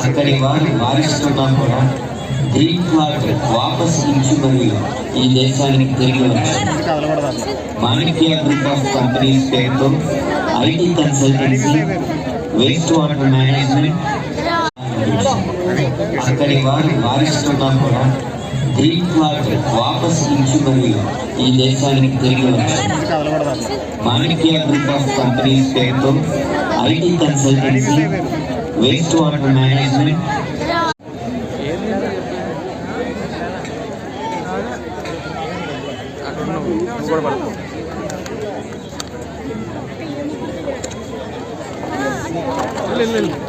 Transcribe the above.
అక్కడి వారు వారిస్తున్నా కూడా గ్రీన్ ఫ్లాగ్ వాపస్ ఇచ్చి మరియు ఈ దేశానికి తిరిగి వచ్చారు. మాణిక్య గ్రూప్ ఆఫ్ కంపెనీస్ పేరుతో IT consultancy, waste water management అక్కడి వారు వారిస్తున్నా కూడా గ్రీన్ ఫ్లాగ్ వాపస్ ఇచ్చి మరియు ఈ దేశానికి తిరిగి వచ్చారు. మాణిక్య గ్రూప్ ఆఫ్ కంపెనీస్ పేరుతో IT consultancy, waste water management లేదు